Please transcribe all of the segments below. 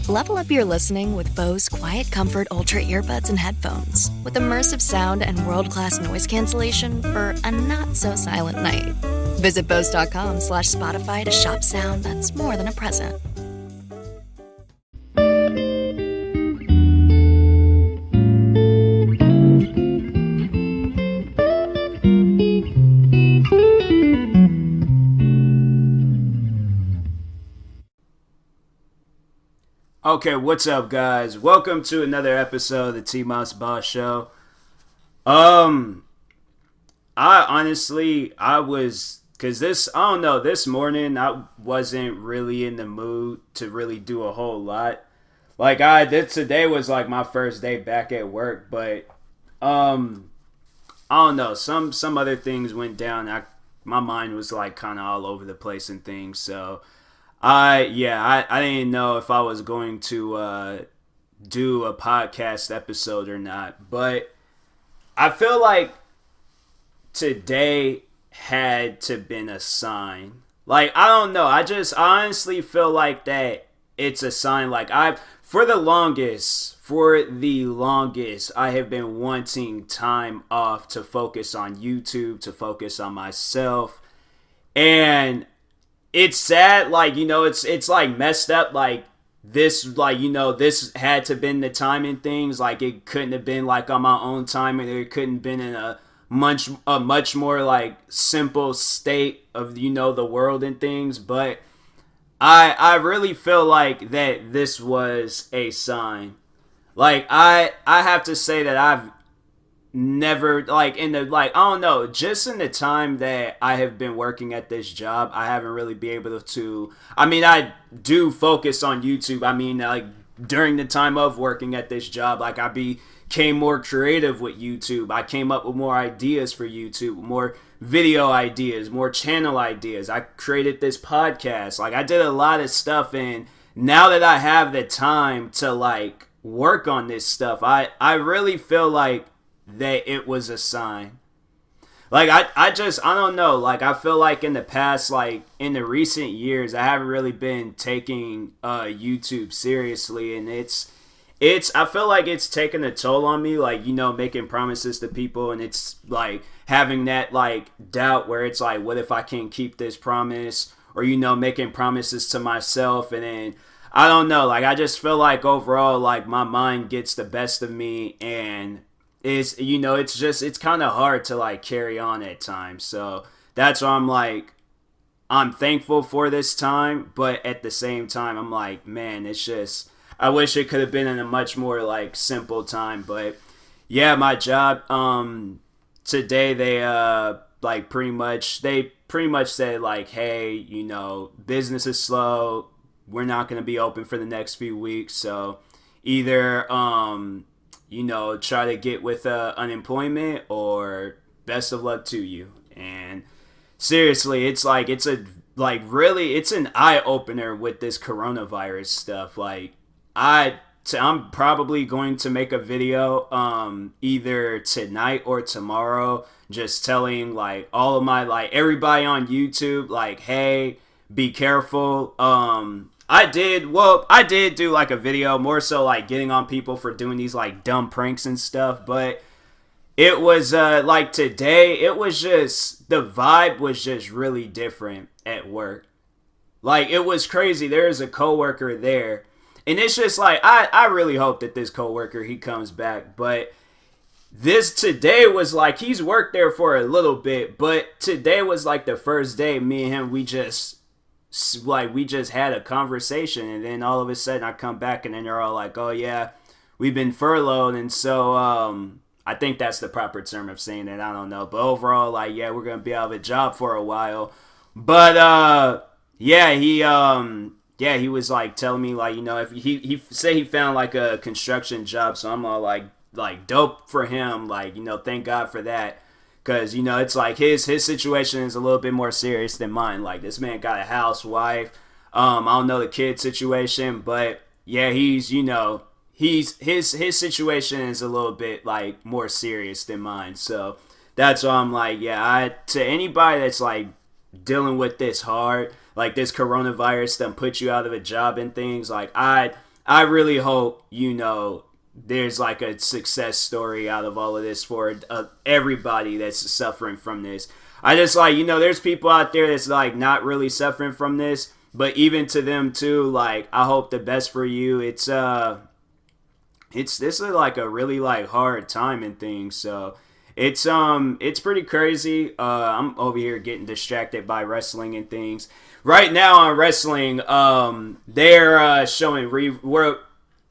Level up your listening with Bose Quiet Comfort Ultra earbuds and headphones with immersive sound and world-class noise cancellation for a not-so-silent night. Visit Bose.com/Spotify to shop sound that's more than a present. Okay, what's up, guys? Welcome to another episode of the TMossBoss show. This morning I wasn't really in the mood to really do a whole lot. Today was like my first day back at work, but I don't know, some other things went down. My mind was like kind of all over the place and things, so I didn't know if I was going to do a podcast episode or not, but I feel like today had to been a sign. Like, I don't know, I honestly feel like that it's a sign. Like, for the longest, I have been wanting time off to focus on YouTube, to focus on myself, and it's sad, like, you know, it's like messed up, like this, like, you know, this had to been the time and things, like it couldn't have been like on my own time, and it couldn't have been in a much more like simple state of, you know, the world and things, but I really feel like that this was a sign. Like, I have to say that I've never, like, I don't know, just in the time that I have been working at this job, I haven't really been able to, I do focus on YouTube. Like, during the time of working at this job, like, I became more creative with YouTube. I came up with more ideas for YouTube, more video ideas, more channel ideas. I created this podcast. Like, I did a lot of stuff, and now that I have the time to, like, work on this stuff, I really feel like that it was a sign. Like, I don't know, like, I feel like in the past, like, in the recent years, I haven't really been taking YouTube seriously, and I feel like it's taken a toll on me, like, you know, making promises to people, and it's like having that, like, doubt where it's like, what if I can't keep this promise, or, you know, making promises to myself, and then I don't know, like, I just feel like overall, like, my mind gets the best of me, and it's, you know, it's kind of hard to, like, carry on at times. So that's why I'm like, I'm thankful for this time, but at the same time, I'm like, man, it's just, I wish it could have been in a much more, like, simple time. But yeah, my job, today they pretty much said, like, hey, you know, business is slow, we're not going to be open for the next few weeks, so either you know, try to get with unemployment, or best of luck to you. And seriously, it's like, it's an eye opener with this coronavirus stuff. Like, I'm probably going to make a video either tonight or tomorrow, just telling, like, all of my, like, everybody on YouTube, like, hey, be careful. I did do, like, a video more so, like, getting on people for doing these, like, dumb pranks and stuff, but it was, like, today, it was just, the vibe was just really different at work. Like, it was crazy. There's a coworker there, and it's just, like, I really hope that this coworker, he comes back, but this today was, like, he's worked there for a little bit, but today was, like, the first day me and him, we just had a conversation, and then all of a sudden I come back, and then they're all like, oh yeah, we've been furloughed. And so I think that's the proper term of saying it, I don't know, but overall, like, yeah, we're gonna be out of a job for a while. But he was like telling me, like, you know, if he said he found, like, a construction job, so I'm all like dope for him, like, you know, thank God for that. Because, you know, it's like his situation is a little bit more serious than mine. Like, this man got a housewife. I don't know the kid situation, but yeah, he's, you know, his situation is a little bit, like, more serious than mine. So that's why I'm like, yeah, to anybody that's, like, dealing with this hard, like this coronavirus that put you out of a job and things, like, I I really hope, there's like a success story out of all of this for everybody that's suffering from this. I just like, there's people out there that's like not really suffering from this, but even to them too, like, I hope the best for you. This is like a really like hard time and things, so it's pretty crazy. I'm over here getting distracted by wrestling and things. Right now on wrestling, they're showing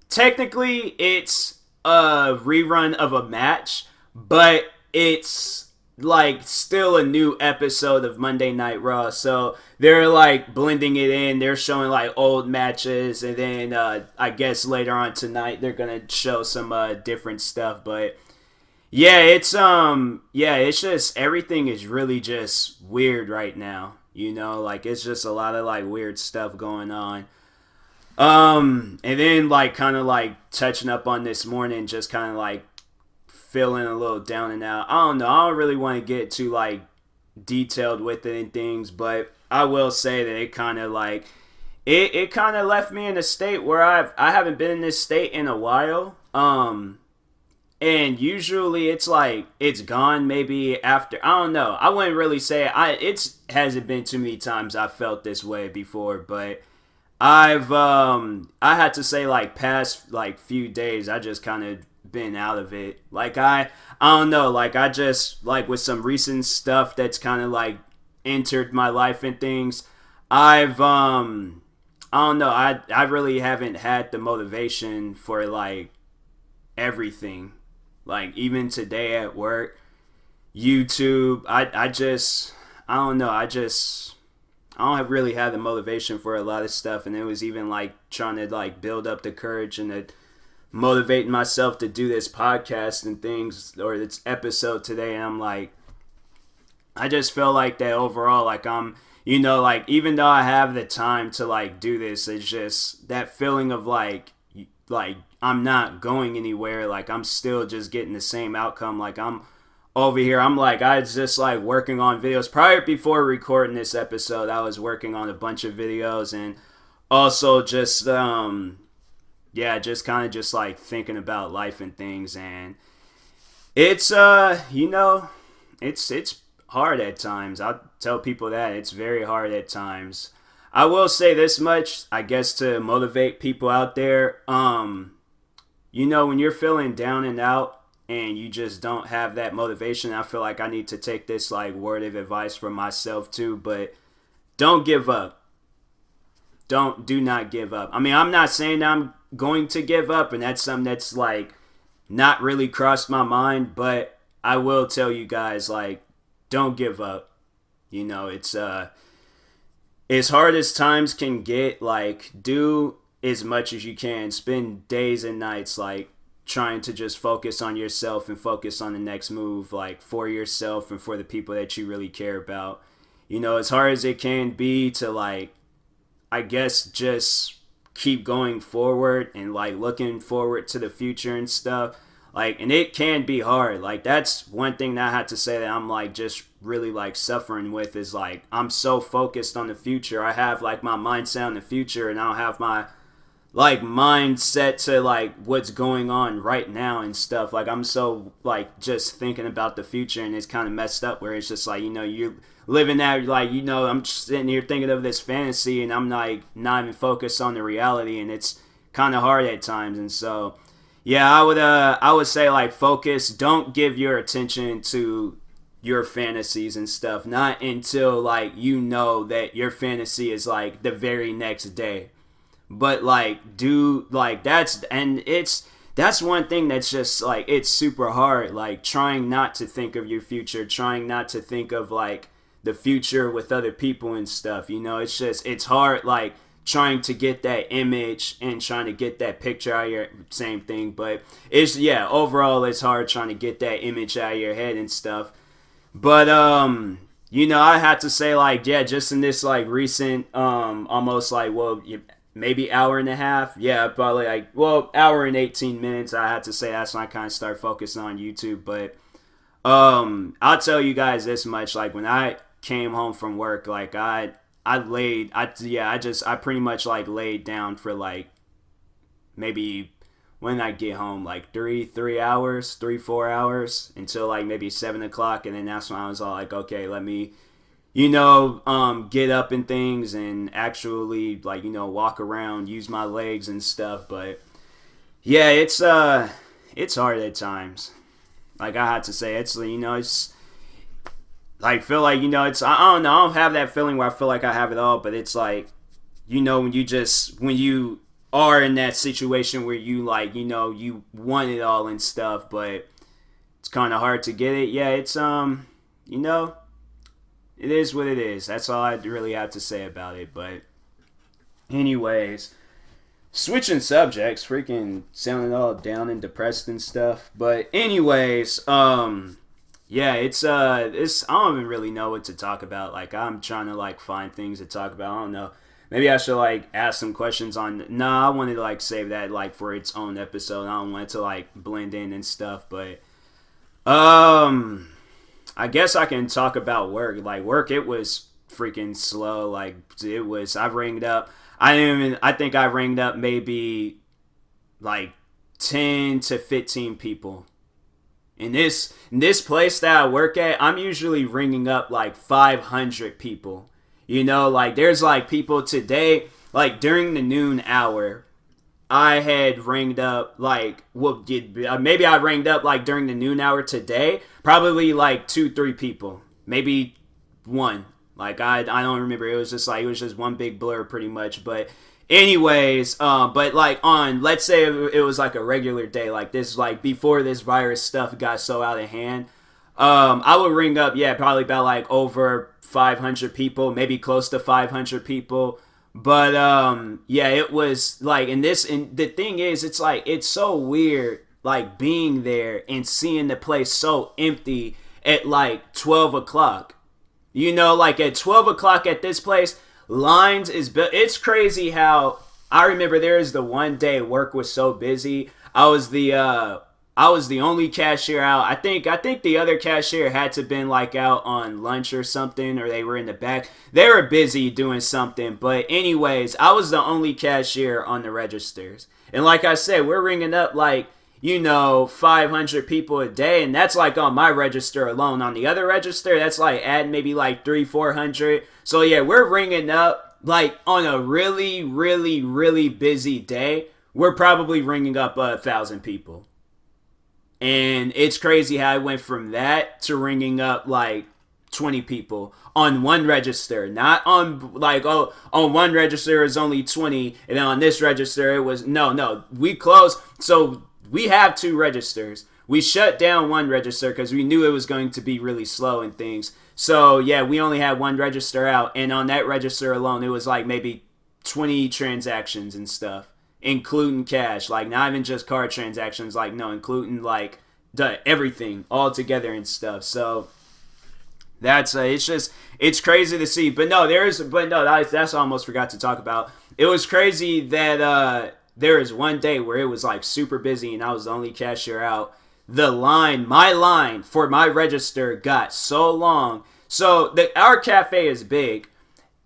technically it's a rerun of a match, but it's like still a new episode of Monday Night Raw. So they're like blending it in. They're showing like old matches, and then I guess later on tonight they're gonna show some different stuff. But yeah, it's just everything is really just weird right now. Like it's just a lot of like weird stuff going on. And then like kind of like touching up on this morning, just kind of like feeling a little down and out. I don't know. I don't really want to get too like detailed with it and things, but I will say that it kind of like it kind of left me in a state where I haven't been in this state in a while. And usually it's like it's gone maybe after, I don't know. I wouldn't really say it hasn't been too many times I felt this way before, but I had to say like past like few days I just kind of been out of it. Like I don't know, like I just like with some recent stuff that's kind of like entered my life and things, I don't know, I really haven't had the motivation for like everything. Like even today at work, YouTube, I don't know, I don't have really had the motivation for a lot of stuff, and it was even like trying to like build up the courage and the motivating myself to do this podcast and things, or this episode today, and I'm like, I just feel like that overall, like I'm, like even though I have the time to like do this, it's just that feeling of like I'm not going anywhere, like I'm still just getting the same outcome. Like I'm over here, I'm like, I was just like working on videos. Prior before recording this episode, I was working on a bunch of videos, and also just just kind of just like thinking about life and things, and it's it's hard at times. I'll tell people that it's very hard at times. I will say this much, I guess, to motivate people out there. When you're feeling down and out and you just don't have that motivation, I feel like I need to take this like word of advice for myself too, but don't give up. Do not give up. I mean, I'm not saying I'm going to give up, and that's something that's like not really crossed my mind, but I will tell you guys, like, don't give up. It's as hard as times can get, like, do as much as you can. Spend days and nights, like, trying to just focus on yourself and focus on the next move, like, for yourself and for the people that you really care about. As hard as it can be to, like, I guess just keep going forward and, like, looking forward to the future and stuff. Like, and it can be hard. Like, that's one thing that I had to say that I'm, like, just really, like, suffering with is, like, I'm so focused on the future. I have, like, my mindset on the future, and I don't have my, like, mindset to, like, what's going on right now and stuff. Like, I'm so, like, just thinking about the future, and it's kind of messed up where it's just, like, you're living that, like, I'm just sitting here thinking of this fantasy, and I'm, like, not even focused on the reality, and it's kind of hard at times. And so, yeah, I would say, like, focus. Don't give your attention to your fantasies and stuff. Not until, like, that your fantasy is, like, the very next day. But, like, that's one thing that's just, like, it's super hard. Like, trying not to think of your future, trying not to think of, like, the future with other people and stuff. It's hard, like, trying to get that image and trying to get that picture out of your, same thing, but overall it's hard trying to get that image out of your head and stuff. But I had to say, like, just in this, like, recent almost, like, maybe hour and a half, probably, like, hour and 18 minutes, I had to say that's when I kind of started focusing on YouTube. But I'll tell you guys this much, like, when I came home from work, like, I pretty much, like, laid down for, like, maybe when I get home, like 4 hours until like maybe 7 o'clock. And then that's when I was all like, okay, let me, get up and things and actually like, walk around, use my legs and stuff. But yeah, it's hard at times. Like I had to say, it's like feel like it's I don't know, I don't have that feeling where I feel like I have it all, but it's like when you are in that situation where you like you want it all and stuff, but it's kind of hard to get it. Yeah, it's it is what it is. That's all I really have to say about it. But anyways, switching subjects, freaking sounding all down and depressed and stuff. But anyways, yeah, it's I don't even really know what to talk about. Like I'm trying to like find things to talk about. I don't know. Maybe I should like ask some questions on. Nah, I wanted to like save that like for its own episode. I don't want it to like blend in and stuff. But I guess I can talk about work. Like work, it was freaking slow. Like it was. I ringed up. I think I ringed up maybe like 10 to 15 people. In this place that I work at, I'm usually ringing up like 500 people. Like there's like people today, like during the noon hour, I had ringed up like maybe I ringed up like during the noon hour today, probably like 2-3 people, maybe one. Like I don't remember. It was just one big blur pretty much. But anyways, but like on, let's say it was like a regular day like this, like before this virus stuff got so out of hand, I would ring up, probably about like over 500 people, maybe close to 500 people. But it was like and the thing is, it's like it's so weird like being there and seeing the place so empty at like 12 o'clock. Like at 12 o'clock at this place, lines is built. It's crazy how I remember there is the one day work was so busy. I was the only cashier out. I think the other cashier had to been like out on lunch or something, or they were in the back. They were busy doing something. But anyways, I was the only cashier on the registers. And like I said, we're ringing up like 500 people a day, and that's like on my register alone. On the other register, that's like add maybe like 300-400. So yeah, we're ringing up like on a really, really, really busy day. We're probably ringing up 1,000 people. And it's crazy how I went from that to ringing up like 20 people on one register. Not on like, on one register is only 20, and then on this register it was no. We closed, so we have 2 registers. We shut down one register because we knew it was going to be really slow and things. So yeah, we only had one register out, and on that register alone, it was like maybe 20 transactions and stuff, including cash. Like not even just card transactions, like no, including like everything all together and stuff. So that's it's crazy to see. But no, that's I almost forgot to talk about. It was crazy that there was one day where it was like super busy and I was the only cashier out. My line for my register got so long. So our cafe is big,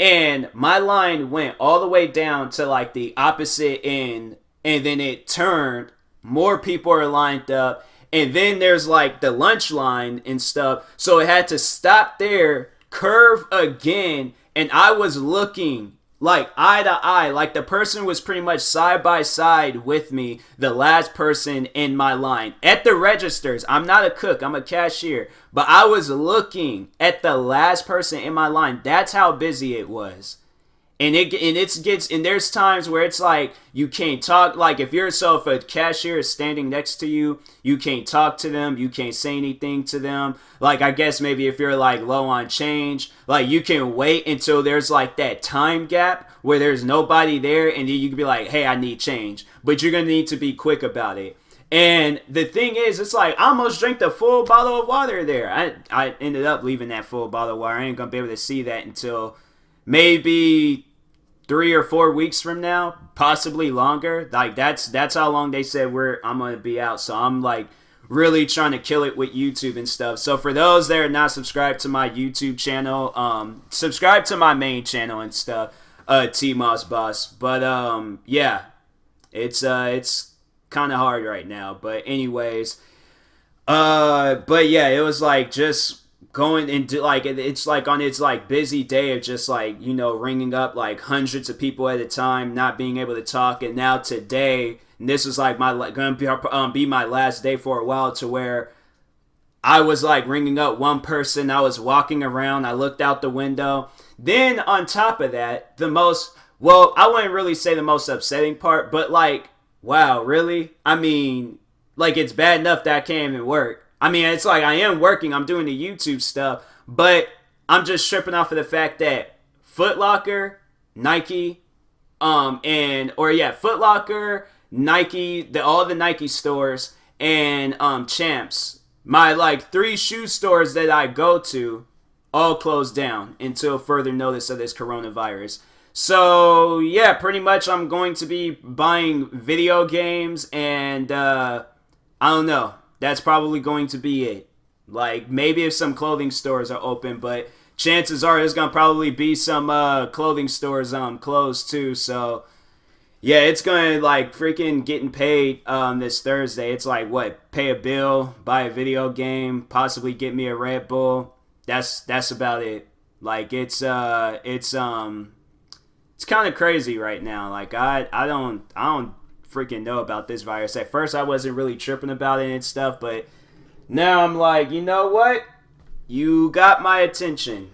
and my line went all the way down to like the opposite end, and then it turned. More people are lined up, and then there's like the lunch line and stuff. So it had to stop there, curve again, and I was looking like eye to eye, like the person was pretty much side by side with me, the last person in my line at the registers. I'm not a cook, I'm a cashier, but I was looking at the last person in my line. That's how busy it was. And there's times where it's like you can't talk. Like if a cashier is standing next to you, you can't talk to them, you can't say anything to them. Like I guess maybe if you're like low on change, like you can wait until there's like that time gap where there's nobody there, and then you can be like, hey, I need change. But you're gonna need to be quick about it. And the thing is, it's like I almost drank the full bottle of water there. I ended up leaving that full bottle of water. I ain't gonna be able to see that until maybe 3 or 4 weeks from now, possibly longer. Like that's how long they said I'm gonna be out. So I'm like really trying to kill it with YouTube and stuff. So for those that are not subscribed to my YouTube channel, subscribe to my main channel and stuff, TMossBoss. But yeah, It's kind of hard right now. But anyways, but yeah, it was like just going into like it's like on its like busy day of just like ringing up like hundreds of people at a time, not being able to talk, and now today, and this was like gonna be my last day for a while, to where I was like ringing up one person. I was walking around. I looked out the window. Then on top of that, I wouldn't really say the most upsetting part, but like, wow, really? I mean, like it's bad enough that I can't even work. I mean, it's like I am working. I'm doing the YouTube stuff, but I'm just tripping off of the fact that Foot Locker, Nike, Foot Locker, Nike, all the Nike stores, and Champs. My like 3 shoe stores that I go to all closed down until further notice of this coronavirus. So yeah, pretty much I'm going to be buying video games, and I don't know. That's probably going to be it. Like maybe if some clothing stores are open, but chances are there's gonna probably be some clothing stores closed too. So yeah, it's gonna like freaking getting paid this Thursday. It's like what, pay a bill, buy a video game, possibly get me a Red Bull. That's about it. Like it's kind of crazy right now. Like I don't freaking know about this virus. At first I wasn't really tripping about it and stuff, but now I'm like, you know what? You got my attention.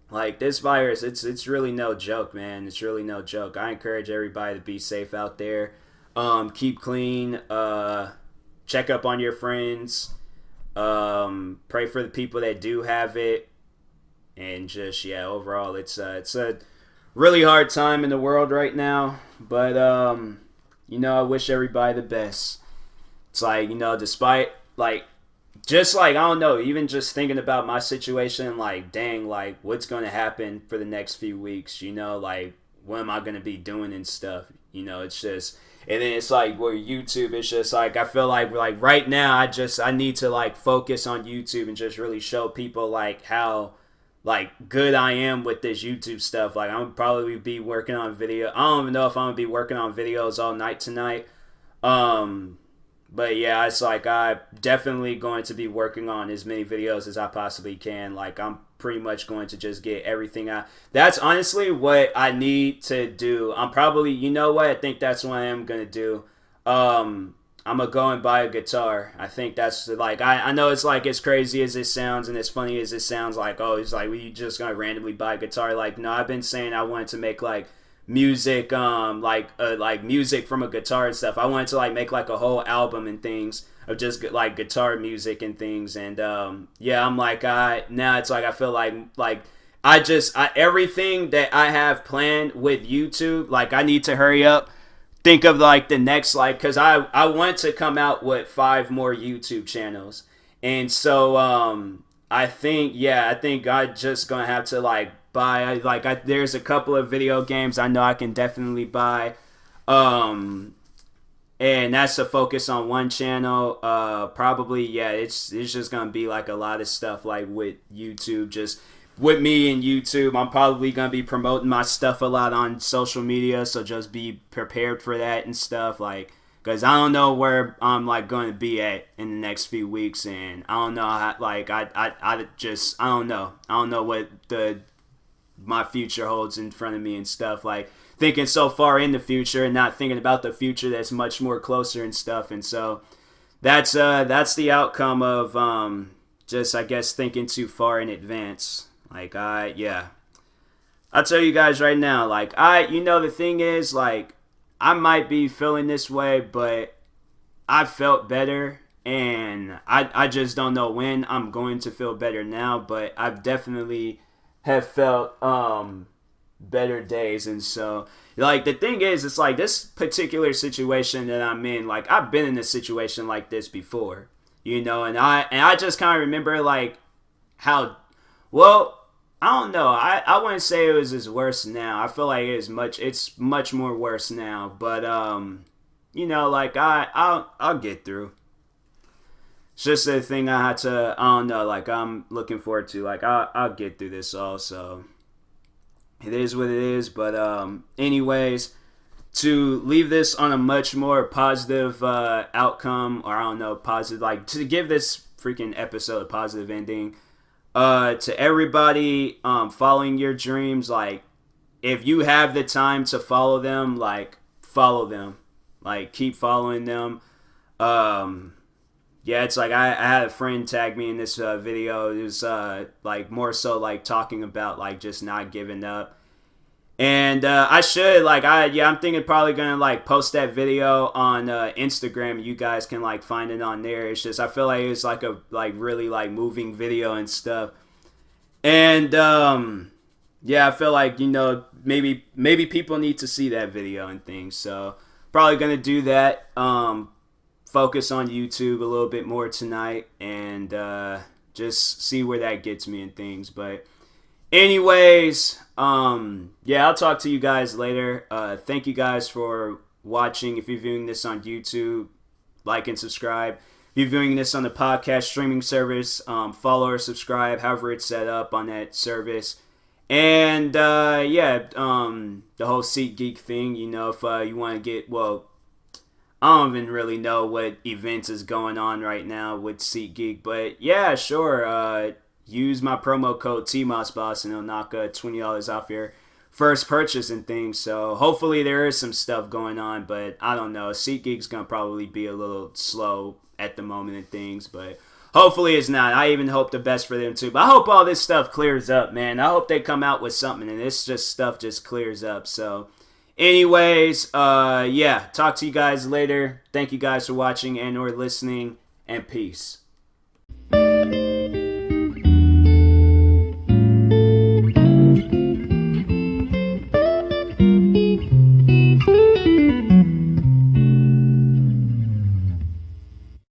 Like this virus, it's really no joke, man. It's really no joke. I encourage everybody to be safe out there. Keep clean. Check up on your friends. Pray for the people that do have it. And just overall, it's a really hard time in the world right now. But I wish everybody the best. It's like despite like. Just like, I don't know, even just thinking about my situation, like, dang, like, what's going to happen for the next few weeks, like, what am I going to be doing and stuff, it's just, and then it's like, where YouTube, it's just like, I feel like right now, I need to, like, focus on YouTube and just really show people, like, how, like, good I am with this YouTube stuff. Like, I'm probably be working on video, I don't even know if I'm going to be working on videos all night tonight, but yeah, it's like I'm definitely going to be working on as many videos as I possibly can. Like I'm pretty much going to just get everything out. That's honestly what I need to do. I'm probably, I think that's what I am going to do. I'm going to go and buy a guitar. I think that's like, I know it's like as crazy as it sounds and as funny as it sounds, like, oh, it's like, we just going to randomly buy a guitar. Like, no, I've been saying I wanted to make like music, like music from a guitar and stuff. I wanted to like make like a whole album and things of just like guitar music and things. And I'm like, now it's like I feel like everything that I have planned with YouTube, like I need to hurry up, think of like the next, like, because I want to come out with 5 more YouTube channels. And so I think I just gonna have to like buy, there's a couple of video games I know I can definitely buy, and that's a focus on one channel. Probably it's just gonna be like a lot of stuff like with YouTube, just with me and YouTube. I'm probably gonna be promoting my stuff a lot on social media, so just be prepared for that and stuff, like, because I don't know where I'm like going to be at in the next few weeks, and I don't know how, like I don't know what my future holds in front of me and stuff, like thinking so far in the future and not thinking about the future that's much more closer and stuff. And so that's the outcome of just, I guess, thinking too far in advance. Like I'll tell you guys right now, like the thing is, like, I might be feeling this way, but I felt better, and I just don't know when I'm going to feel better now, but I've definitely have felt better days. And so like the thing is, it's like this particular situation that I'm in, like I've been in a situation like this before, and I just kind of remember like how, well, I don't know, I wouldn't say it was as worse now. I feel like it's much more worse now, but like I'll get through. It's just a thing I had to, I don't know, like I'm looking forward to, like I'll get through this also. It is what it is, but anyways, to leave this on a much more positive outcome, or I don't know, positive, like to give this freaking episode a positive ending. To everybody following your dreams, like if you have the time to follow them, like follow them, like keep following them. Yeah, it's like I had a friend tag me in this video. It was like more so like talking about like just not giving up. And I should I'm thinking probably gonna like post that video on Instagram. You guys can like find it on there. It's just I feel like it's like a like really like moving video and stuff. And yeah, I feel like maybe people need to see that video and things. So probably gonna do that. Focus on YouTube a little bit more tonight and just see where that gets me and things. But anyways, yeah, I'll talk to you guys later. Thank you guys for watching. If you're viewing this on YouTube, like and subscribe. If you're viewing this on the podcast streaming service, follow or subscribe, however it's set up on that service. And yeah, the whole SeatGeek thing, if you want to get, I don't even really know what events is going on right now with SeatGeek, but yeah, sure. Use my promo code TMossBoss and it'll knock $20 off your first purchase and things. So hopefully there is some stuff going on, but I don't know. SeatGeek's gonna probably be a little slow at the moment and things, but hopefully it's not. I even hope the best for them too. But I hope all this stuff clears up, man. I hope they come out with something and this stuff just clears up. So anyways, yeah, talk to you guys later. Thank you guys for watching and or listening, and peace.